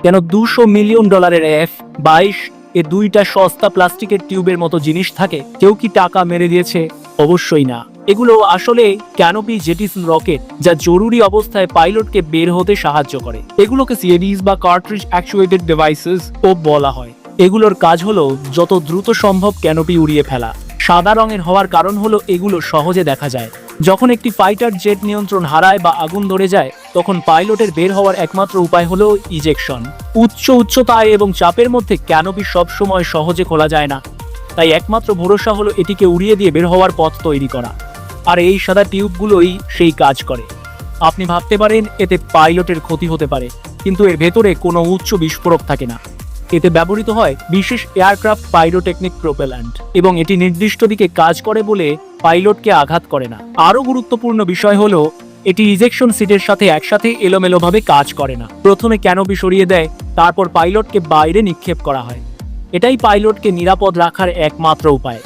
কেন $200 million F-22 এ দুইটা সস্তা প্লাস্টিকের টিউবের মতো জিনিস থাকে? কেউ কি টাকা মেরে দিয়েছে? অবশ্যই না। এগুলো আসলে ক্যানোপি জেটিসন রকেট, যা জরুরি অবস্থায় পাইলটকে বের হতে সাহায্য করে। এগুলোকে সিএডিস বা কার্ট্রিজ অ্যাকচুয়েটেড ডিভাইসেস ও বলা হয়। এগুলোর কাজ হলো যত দ্রুত সম্ভব ক্যানোপি উড়িয়ে ফেলা। সাদা রঙের হওয়ার কারণ হলো এগুলো সহজে দেখা যায়। যখন একটি ফাইটার জেট নিয়ন্ত্রণ হারায় বা আগুন ধরে যায়, তখন পাইলটের বের হওয়ার একমাত্র উপায় হলো ইজেকশন। উচ্চতায় এবং চাপের মধ্যে ক্যানোপি সবসময় সহজে খোলা যায় না, তাই একমাত্র ভরসা হলো এটিকে উড়িয়ে দিয়ে বের হওয়ার পথ তৈরি করা। আর এই সাদা টিউবগুলোই সেই কাজ করে। আপনি ভাবতে পারেন এতে পাইলটের ক্ষতি হতে পারে, কিন্তু এর ভেতরে কোনো উচ্চ বিস্ফোরক থাকে না। এতে ব্যবহৃত হয় বিশেষ এয়ারক্রাফট পাইরোটেকনিক প্রোপেল্যান্ট, এবং এটি নির্দিষ্ট দিকে কাজ করে বলে পাইলটকে আঘাত করে না। আরও গুরুত্বপূর্ণ বিষয় হলো এটি ইজেকশন সিটের সাথে একসাথে এলোমেলোভাবে কাজ করে না। প্রথমে ক্যানোপি সরিয়ে দেয়, তারপর পাইলটকে বাইরে নিক্ষেপ করা হয়। এটাই পাইলটকে নিরাপদ রাখার একমাত্র উপায়।